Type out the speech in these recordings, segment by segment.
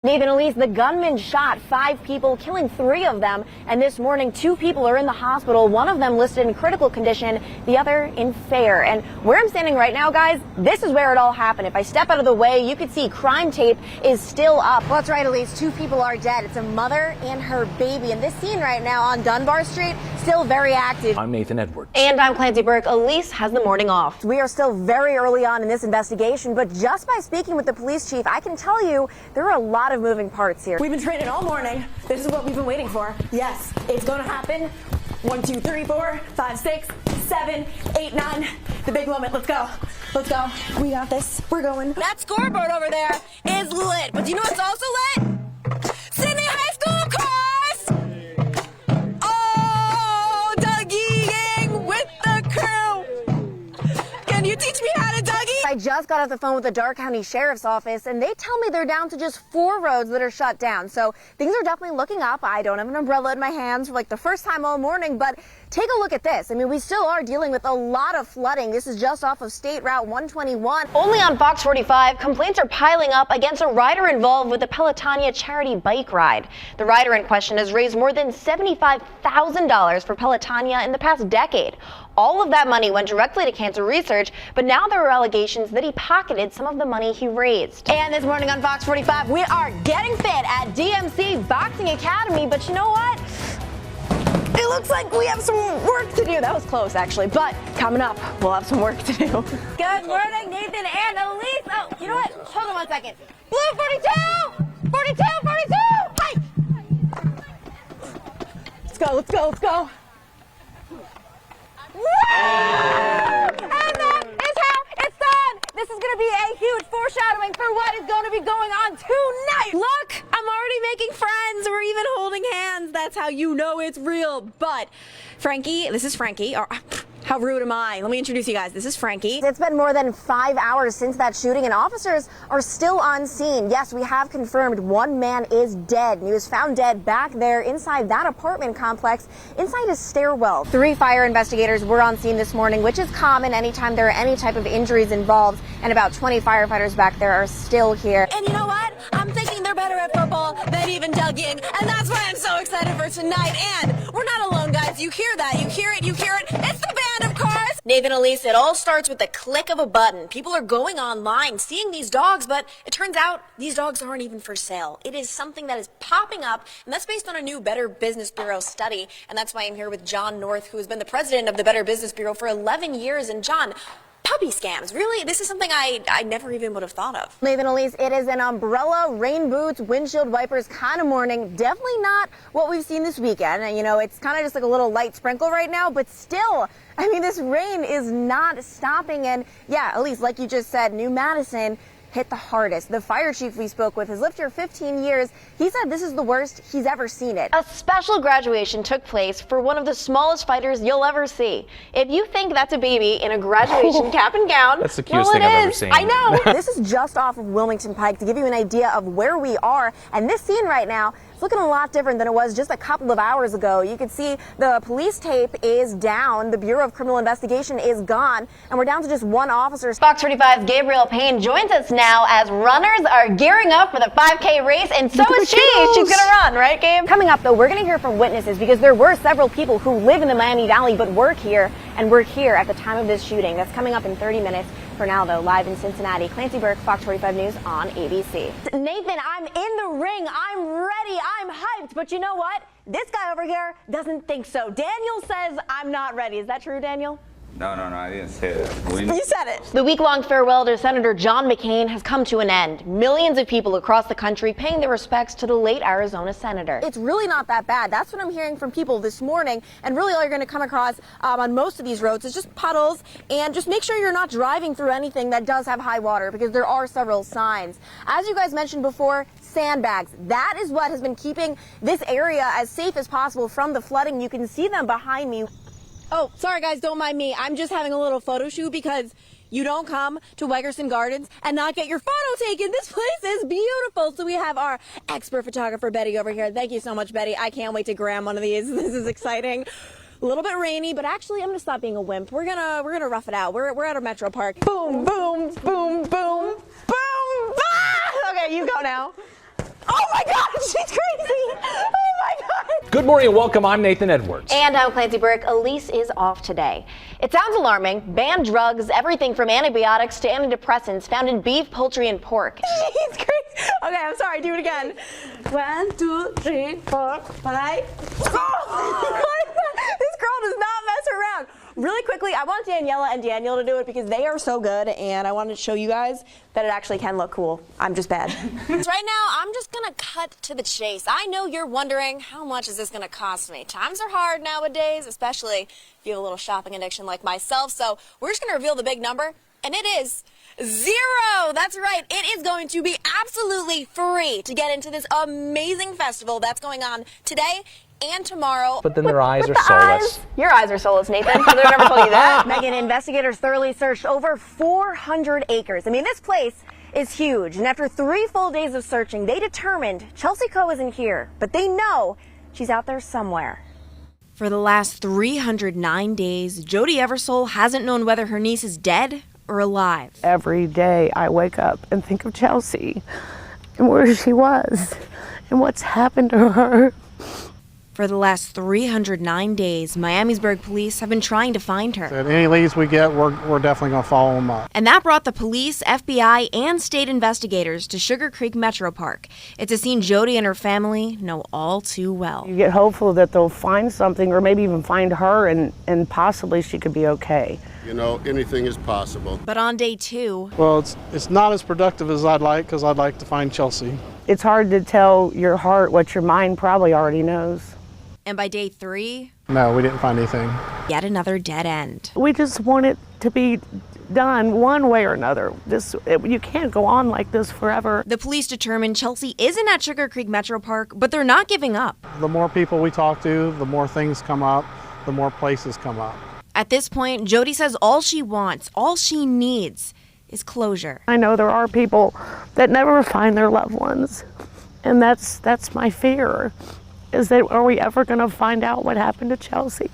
Nathan, Elise, the gunman shot 5 people, killing 3 of them. And this morning, 2 people are in the hospital. One of them listed in critical condition, the other in fair. And where I'm standing right now, guys, this is where it all happened. If I step out of the way, you can see crime tape is still up. Well, that's right, Elise. 2 people are dead. It's a mother and her baby. And this scene right now on Dunbar Street, still very active. I'm Nathan Edwards. And I'm Clancy Burke. Elise has the morning off. We are still very early on in this investigation, but just by speaking with the police chief, I can tell you there are a lot of moving parts here. We've been training all morning. This is what we've been waiting for. Yes, it's going to happen. 1, 2, 3, 4, 5, 6, 7, 8, 9. The big moment. Let's go. Let's go. We got this. We're going. That scoreboard over there is lit. But do you know what's also lit? Sydney High School course! Oh, Dougieing with the crew. Can you teach me how to Dougie? I just got off the phone with the Dark County Sheriff's Office, and they tell me they're down to just 4 roads that are shut down. So things are definitely looking up. I don't have an umbrella in my hands for like the first time all morning, but take a look at this. I mean, we still are dealing with a lot of flooding. This is just off of State Route 121. Only on Fox 45, complaints are piling up against a rider involved with the Pelotonia charity bike ride. The rider in question has raised more than $75,000 for Pelotonia in the past decade. All of that money went directly to cancer research, but now there are allegations that he pocketed some of the money he raised. And this morning on Fox 45, we are getting fit at DMC Boxing Academy, but you know what? It looks like we have some work to do. That was close, actually, but coming up, we'll have some work to do. Good morning, Nathan and Elise. Oh, you know what? Hold on one second. Blue 42! 42! 42! Hi! Let's go, let's go, let's go. And that is how it's done. This is going to be a huge foreshadowing for what is going to be going on tonight. Look, I'm already making friends. We're even holding hands. That's how you know it's real. But Frankie, this is Frankie. How rude am I? Let me introduce you guys. This is Frankie. It's been more than 5 hours since that shooting, and officers are still on scene. Yes, we have confirmed 1 man is dead. He was found dead back there inside that apartment complex, inside his stairwell. 3 fire investigators were on scene this morning, which is common anytime there are any type of injuries involved, and about 20 firefighters back there are still here. And you know what? I'm thinking they're better at football than even Dougieing, and that's why I'm so excited for tonight. And we're not alone, guys. You hear that? You hear it? You hear it? It's the band of cars. Nathan, Elise, it all starts with the click of a button. People are going online, seeing these dogs, but it turns out these dogs aren't even for sale. It is something that is popping up, and that's based on a new Better Business Bureau study. And that's why I'm here with John North, who has been the president of the Better Business Bureau for 11 years. And John, puppy scams, really? This is something I never even would have thought of. Nathan, Elise, it is an umbrella, rain boots, windshield wipers kind of morning. Definitely not what we've seen this weekend. And, you know, it's kind of just like a little light sprinkle right now, but still, I mean, this rain is not stopping. And yeah, Elise, like you just said, New Madison hit the hardest. The fire chief we spoke with has lived here 15 years. He said this is the worst he's ever seen it. A special graduation took place for one of the smallest fighters you'll ever see. If you think that's a baby in a graduation cap and gown, that's the cutest thing I've ever seen. I know. This is just off of Wilmington Pike to give you an idea of where we are. And this scene right now is looking a lot different than it was just a couple of hours ago. You can see the police tape is down. The Bureau of Criminal Investigation is gone. And we're down to just 1 officer. Fox 45's Gabrielle Payne joins us now as runners are gearing up for the 5K race, and so is she. She's going to run, right, Gabe? Coming up, though, we're going to hear from witnesses because there were several people who live in the Miami Valley but work here, and were here at the time of this shooting. That's coming up in 30 minutes. For now, though, live in Cincinnati, Clancy Burke, Fox 45 News on ABC. Nathan, I'm in the ring. I'm ready. I'm hyped. But you know what? This guy over here doesn't think so. Daniel says I'm not ready. Is that true, Daniel? No, I didn't say that. You said it. The week-long farewell to Senator John McCain has come to an end. Millions of people across the country paying their respects to the late Arizona senator. It's really not that bad. That's what I'm hearing from people this morning. And really all you're going to come across on most of these roads is just puddles. And just make sure you're not driving through anything that does have high water, because there are several signs. As you guys mentioned before, sandbags. That is what has been keeping this area as safe as possible from the flooding. You can see them behind me. Oh, sorry guys, don't mind me. I'm just having a little photo shoot because you don't come to Wegerson Gardens and not get your photo taken. This place is beautiful. So we have our expert photographer, Betty, over here. Thank you so much, Betty. I can't wait to gram one of these. This is exciting. A little bit rainy, but actually I'm gonna stop being a wimp. We're gonna rough it out. We're at a Metro Park. Boom, boom, boom, boom, boom. Ah! Okay, you go now. Oh! She's crazy. Oh my God. Good morning and welcome. I'm Nathan Edwards. And I'm Clancy Burke. Elise is off today. It sounds alarming. Banned drugs, everything from antibiotics to antidepressants found in beef, poultry, and pork. She's crazy. Okay, I'm sorry. Do it again. 1, 2, 3, 4, 5. Oh, this girl does not mess around. Really quickly, I want Daniela and Daniel to do it because they are so good, and I wanted to show you guys that it actually can look cool. I'm just bad. Right now, I'm just gonna cut to the chase. I know you're wondering, how much is this gonna cost me? Times are hard nowadays, especially if you have a little shopping addiction like myself, so we're just gonna reveal the big number, and it is $0. That's right, it is going to be absolutely free to get into this amazing festival that's going on today and tomorrow. But then their eyes are soulless. Your eyes are soulless, Nathan. I've never told you that. Megan, investigators thoroughly searched over 400 acres. I mean, this place is huge. And after 3 full days of searching, they determined Chelsea Coe isn't here. But they know she's out there somewhere. For the last 309 days, Jody Eversole hasn't known whether her niece is dead or alive. Every day I wake up and think of Chelsea and where she was and what's happened to her. For the last 309 days, Miamisburg police have been trying to find her. Any leads we get, we're definitely going to follow them up. And that brought the police, FBI, and state investigators to Sugar Creek Metro Park. It's a scene Jody and her family know all too well. You get hopeful that they'll find something or maybe even find her and possibly she could be okay. You know, anything is possible. But on day 2, Well, it's not as productive as I'd like because I'd like to find Chelsea. It's hard to tell your heart what your mind probably already knows. and by day 3, No, we didn't find anything. yet another dead end. We just want it to be done one way or another. You can't go on like this forever. The police determined Chelsea isn't at Sugar Creek Metro Park, but they're not giving up. The more people we talk to, the more things come up, the more places come up. At this point, Jody says all she wants, all she needs, is closure. I know there are people that never find their loved ones, and that's my fear, is that are we ever going to find out what happened to Chelsea?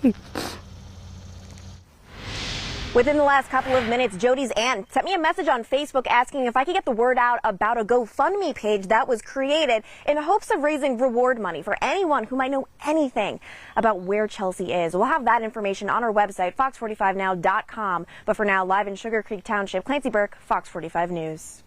Within the last couple of minutes, Jody's aunt sent me a message on Facebook asking if I could get the word out about a GoFundMe page that was created in hopes of raising reward money for anyone who might know anything about where Chelsea is. We'll have that information on our website, fox45now.com. But for now, live in Sugar Creek Township, Clancy Burke, Fox 45 News.